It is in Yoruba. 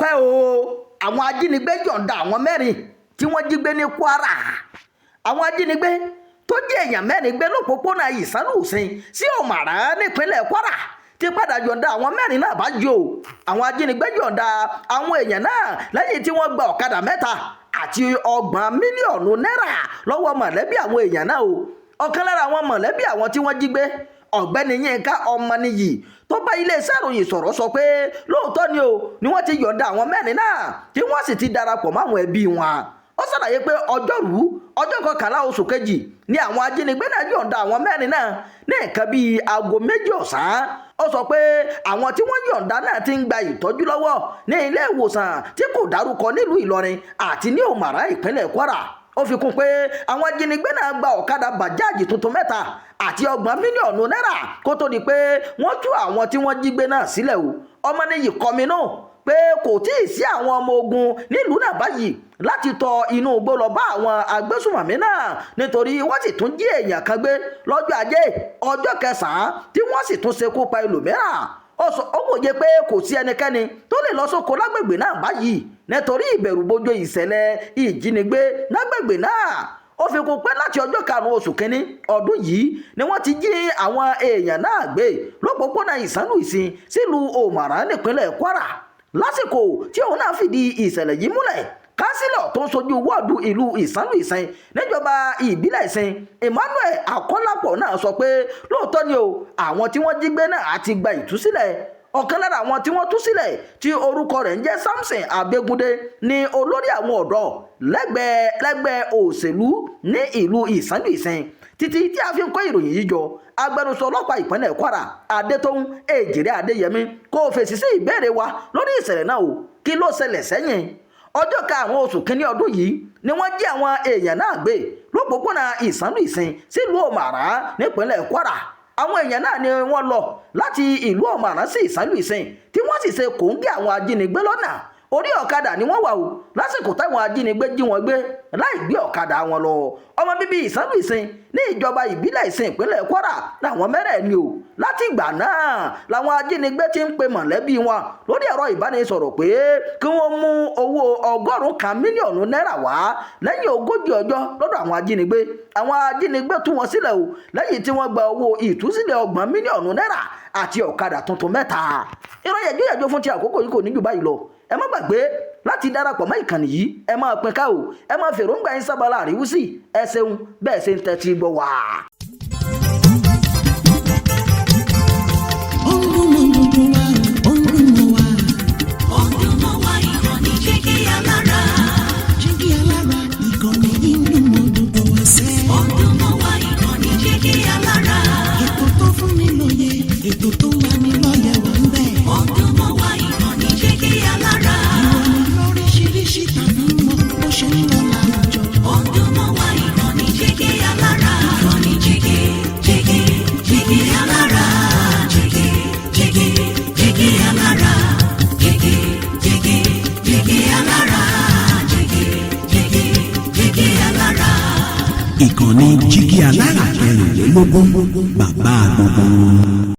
ọpẹ́ o àwọn ajínigbé yọ̀ǹda àwọn mẹ́rin tí wọ́n jí gbé ní Kwara. Àwọn ajínigbé tó jí èèyàn mẹ́rin gbé lópòpónà Ìsánlùsìn sí Òmàrà nípínlẹ̀ Kwara ti padà yọ̀ǹda àwọn mẹ́rin náà báyìí o. Àwọn ajínigbé yọ̀ǹda àwọn èèyàn náà lẹ́yìn tí wọ́n gba ọ̀kadà mẹ́ta àti 30 mílíọ̀nù náírà lọ́wọ́ mọ̀lẹ́bí àwọn èèyàn náà o. Ọ̀kan lára àwọn mọ̀lẹ́bí àwọn tí wọ́n jí gbé, ọ̀gbẹ́ni Yínká Ọmọnìyí, tó bá iléeṣẹ́ ìròyìn sọ̀rọ̀ sọ pé lóòótọ́ ni wọ́n ti yọ̀ǹda àwọn mẹ́rin náà tí wọ́n sì ti darapọ̀ mọ́ àwọn ẹbí wọn. Ó ṣàlàyé pé ọjọ́ 11 oṣù kejì ni àwọn ajínigbé náà yọ̀ǹda àwọn mẹ́rin náà ní nǹkan bíi aago 2 ọ̀sán. Ó sọ pé àwọn tí wọ́n yọ̀ǹda náà ti ń gba ìtọ́jú lọ́wọ́ ní ilé ìwòsàn tí kò dárúkọ nílùú Ìlọrin àti ní Òmàrà ìpínlẹ̀ Kwara. Ó fi kún pé àwọn ajínigbé náà gba ọ̀kadà bàjáàjì tuntun 3 àti 30 mílíọ̀nù náírà kó tó di pé wọ́n tú àwọn tí wọ́n jí gbé náà sílẹ̀ o. Ọmọnìyí kọminú pé kò tí ì sí àwọn ọmọ ogun nílùú náà báyìí láti tọ inú igbó lọ bá àwọn agbésùnmọ̀mí náà nítorí wọ́n sì tún jí èèyàn kan gbé lọ́jọ́ Ajé ọjọ́ 9 tí wọ́n sì tún ṣekú pa ẹlòmíràn. Ó wòye pé kò sí ẹnikẹ́ni tó lè lọ sóko lágbègbè náà báyìí nítorí ìbẹ̀rùbojo ìṣẹ̀lẹ̀ ìjínigbé lágbègbè náà. Ó fi kún pé láti ọjọ́ 5 oṣù kínní ọdún yìí ni wọ́n ti jí àwọn èèyàn náà gbé lópòpónà Ìsánlùsìn sílùú Òmàrà nípínlẹ̀ Kwara. Lásìkò tí òun náà fìdí ìṣẹ̀lẹ̀ yìí múlẹ̀, kánsílọ̀ tó ń sojú wọ́ọ̀dù ìlú Ìsánlùsìn níjọba ìbílẹ̀ Ìsìn, Emmanuel Akọ́lápọ̀ náà sọ pé lóòótọ́ ni o àwọn tí wọ́n jí gbé náà àti gba ìtúsílẹ̀. Ọ̀kan lára àwọn tí wọ́n tú sílẹ̀ tí orúkọ rẹ̀ ń jẹ́ Samson Abẹ́gúndé ni olórí àwọn ọ̀dọ́ lẹ́gbẹ́ òṣèlú ní ìlú Ìsánlùsìn. Títí tí a fi ń kó ìròyìn yìí jọ, agbẹnusọ ọlọ́pàá ìpínlẹ̀ Kwara Adétóun Èjìrẹ́ Adéyẹmí kò fèsì sí ìbéèrè wa lórí ìṣẹ̀lẹ̀ náà o. Kí ló ṣẹlẹ̀ sẹ́yìn? Ọjọ́ 5 oṣù kínní ọdún yìí ni wọ́n jí àwọn èèyàn náà gbé lópòpónà Ìsánlùsìn sílùú Òmàrà nípínlẹ̀ Kwara. Àwọn èèyàn náà ni wọ́n lọ láti ìlú Òmàrà sí Ìsánlùsìn tí wọ́n sì ṣe kòńgẹ́ àwọn ajínigbé lọ́nà. Orí ọ̀kadà ni wọ́n wà o lásìkò táwọn ajínigbé jí wọn gbé láì gbé ọ̀kadà wọn lọ. Ọmọ bíbí Ìsánlùsìn ní ìjọba ìbílẹ̀ Ìsìn ìpínlẹ̀ Kwara làwọn mẹ́rẹ̀ẹ̀rin o. Láti ìgbà náà làwọn ajínigbé ti ń pe mọ̀lẹ́bí wọn lórí ẹ̀rọ ìbánisọ̀rọ̀ pé kí wọ́n mú owó 100 mílíọ̀nù náírà wá lẹ́yìn 40 ọjọ́ lọ́dọ̀ àwọn ajínigbé. Àwọn ajínigbé tú wọn sílẹ̀ o lẹ́yìn tí wọ́n gba owó ìtúsílẹ̀ 30 mílíọ̀nù náírà àti ọ̀kadà tuntun 3. Ìròyìn ẹ̀jọ́ fún ti àkókò yìí kò ní jù báyìí lọ. Ẹ má gbàgbé láti darapọ̀ mọ́ ìkànnì yìí, ẹ máa pín ká o, ẹ máa fèròǹgbà yín sábàlá àríwísí. Ẹ ṣeun bẹ́ẹ̀ ṣe ń tẹ́tí gbọ́ wá. Ìkànnì Jígí Alára 24, bàbá gbogbo.